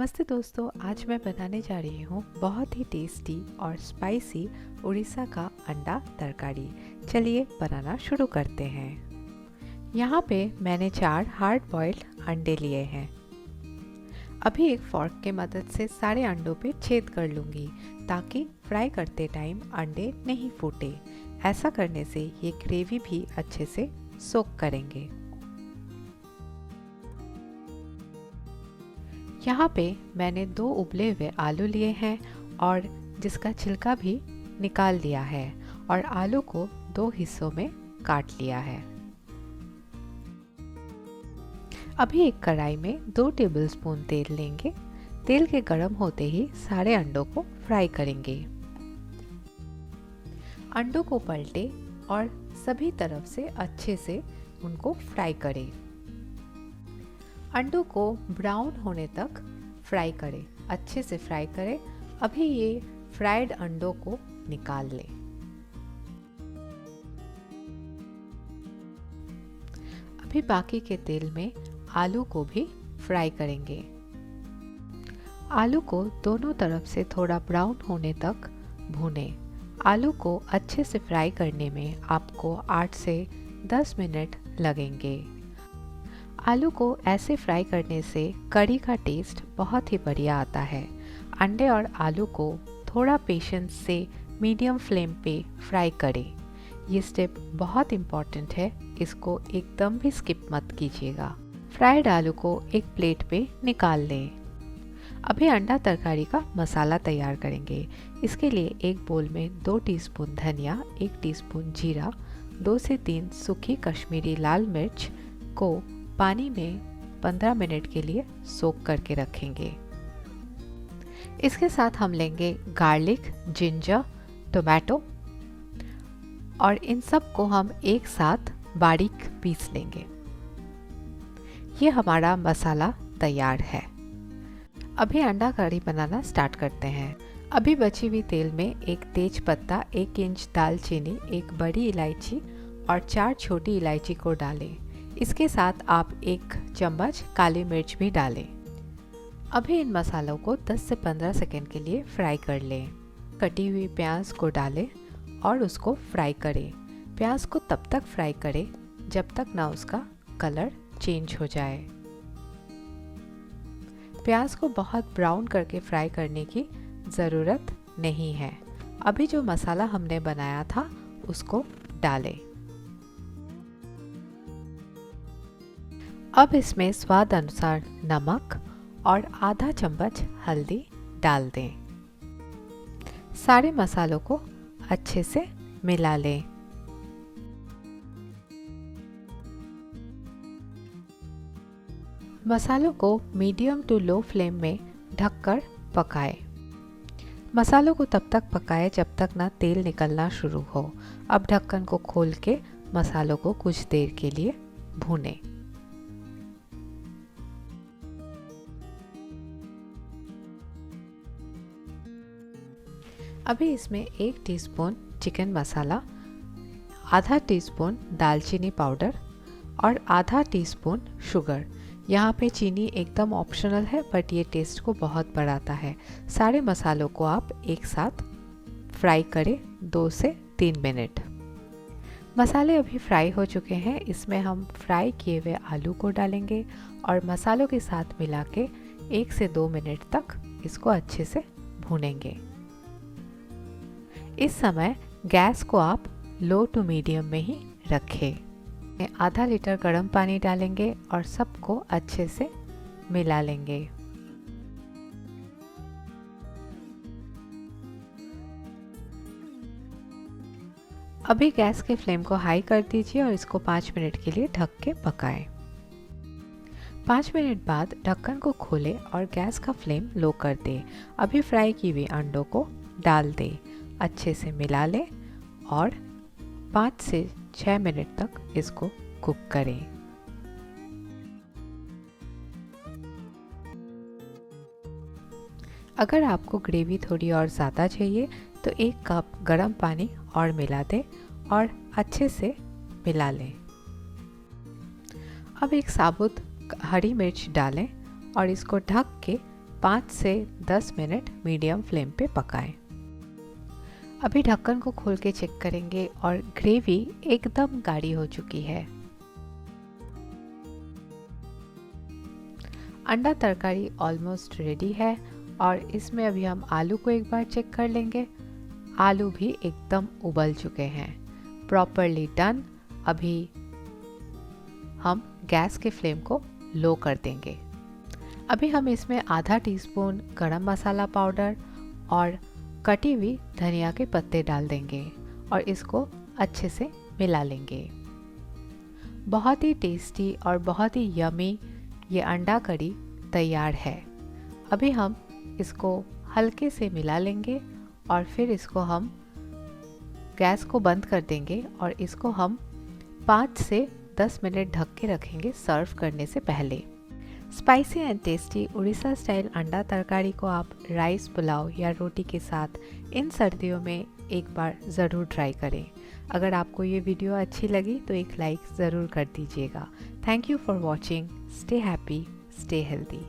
नमस्ते दोस्तों, आज मैं बनाने जा रही हूँ बहुत ही टेस्टी और स्पाइसी उड़ीसा का अंडा तरकारी। चलिए बनाना शुरू करते हैं। यहाँ पे मैंने 4 हार्ड बॉइल्ड अंडे लिए हैं। अभी एक फॉर्क के मदद से सारे अंडों पे छेद कर लूँगी ताकि फ्राई करते टाइम अंडे नहीं फूटे। ऐसा करने से ये ग्रेवी भी अच्छे से सोक करेंगे। यहाँ पे मैंने 2 उबले हुए आलू लिए हैं और जिसका छिलका भी निकाल लिया है और आलू को 2 हिस्सों में काट लिया है। अभी एक कढ़ाई में 2 टेबलस्पून तेल लेंगे। तेल के गर्म होते ही सारे अंडों को फ्राई करेंगे। अंडों को पलटे और सभी तरफ से अच्छे से उनको फ्राई करें। अंडों को ब्राउन होने तक फ्राई करें, अच्छे से फ्राई करें। अभी ये फ्राइड अंडों को निकाल लें। अभी बाकी के तेल में आलू को भी फ्राई करेंगे। आलू को दोनों तरफ से थोड़ा ब्राउन होने तक भूनें। आलू को अच्छे से फ्राई करने में आपको 8 से 10 मिनट लगेंगे। आलू को ऐसे फ्राई करने से करी का टेस्ट बहुत ही बढ़िया आता है। अंडे और आलू को थोड़ा पेशेंस से मीडियम फ्लेम पे फ्राई करें। ये स्टेप बहुत इम्पॉर्टेंट है, इसको एकदम भी स्किप मत कीजिएगा। फ्राइड आलू को एक प्लेट पे निकाल लें। अभी अंडा तरकारी का मसाला तैयार करेंगे। इसके लिए एक बोल में 2 टीस्पून धनिया, 1 टीस्पून जीरा, 2 से 3 सूखी कश्मीरी लाल मिर्च को पानी में 15 मिनट के लिए सोक करके रखेंगे। इसके साथ हम लेंगे गार्लिक, जिंजर, टोमेटो और इन सब को हम एक साथ बारीक पीस लेंगे। ये हमारा मसाला तैयार है। अभी अंडा करी बनाना स्टार्ट करते हैं। अभी बची हुई तेल में एक तेज पत्ता, 1 इंच दालचीनी, 1 बड़ी इलायची और 4 छोटी इलायची को डालें। इसके साथ आप 1 चम्मच काली मिर्च भी डालें। अभी इन मसालों को 10 से 15 सेकंड के लिए फ्राई कर लें। कटी हुई प्याज को डालें और उसको फ्राई करें। प्याज को तब तक फ्राई करें जब तक ना उसका कलर चेंज हो जाए। प्याज को बहुत ब्राउन करके फ्राई करने की ज़रूरत नहीं है। अभी जो मसाला हमने बनाया था उसको डालें। अब इसमें स्वाद अनुसार नमक और आधा चम्मच हल्दी डाल दें। सारे मसालों को अच्छे से मिला लें। मसालों को मीडियम टू लो फ्लेम में ढककर पकाएं। मसालों को तब तक पकाएं जब तक ना तेल निकलना शुरू हो। अब ढक्कन को खोल के मसालों को कुछ देर के लिए भूनें। अभी इसमें 1 टीस्पून चिकन मसाला, आधा टीस्पून दालचीनी पाउडर और आधा टीस्पून शुगर। यहाँ पे चीनी एकदम ऑप्शनल है बट ये टेस्ट को बहुत बढ़ाता है। सारे मसालों को आप एक साथ फ्राई करें 2 से 3 मिनट। मसाले अभी फ्राई हो चुके हैं। इसमें हम फ्राई किए हुए आलू को डालेंगे और मसालों के साथ मिला के 1 से 2 मिनट तक इसको अच्छे से भूनेंगे। इस समय गैस को आप लो टू मीडियम में ही रखें। आधा लीटर गर्म पानी डालेंगे और सबको अच्छे से मिला लेंगे। अभी गैस के फ्लेम को हाई कर दीजिए और इसको 5 मिनट के लिए ढक के पकाएं। 5 मिनट बाद ढक्कन को खोलें और गैस का फ्लेम लो कर दें। अभी फ्राई की हुई अंडों को डाल दें, अच्छे से मिला लें और 5 से 6 मिनट तक इसको कुक करें। अगर आपको ग्रेवी थोड़ी और ज़्यादा चाहिए तो 1 कप गर्म पानी और मिला दें और अच्छे से मिला लें। अब एक साबुत हरी मिर्च डालें और इसको ढक के 5 से 10 मिनट मीडियम फ्लेम पे पकाएं। अभी ढक्कन को खोल के चेक करेंगे और ग्रेवी एकदम गाढ़ी हो चुकी है। अंडा तरकारी ऑलमोस्ट रेडी है और इसमें अभी हम आलू को एक बार चेक कर लेंगे। आलू भी एकदम उबल चुके हैं, प्रॉपरली डन। अभी हम गैस के फ्लेम को लो कर देंगे। अभी हम इसमें आधा टीस्पून गरम मसाला पाउडर और कटी हुई धनिया के पत्ते डाल देंगे और इसको अच्छे से मिला लेंगे। बहुत ही टेस्टी और बहुत ही यमी ये अंडा करी तैयार है। अभी हम इसको हल्के से मिला लेंगे और फिर इसको हम गैस को बंद कर देंगे और इसको हम 5 से 10 मिनट ढक के रखेंगे सर्व करने से पहले। Spicy and tasty Orissa style अंडा तरकारी को आप राइस, पुलाव या रोटी के साथ इन सर्दियों में एक बार ज़रूर ट्राई करें। अगर आपको ये वीडियो अच्छी लगी तो एक लाइक ज़रूर कर दीजिएगा। Thank you for watching. Stay happy, stay healthy.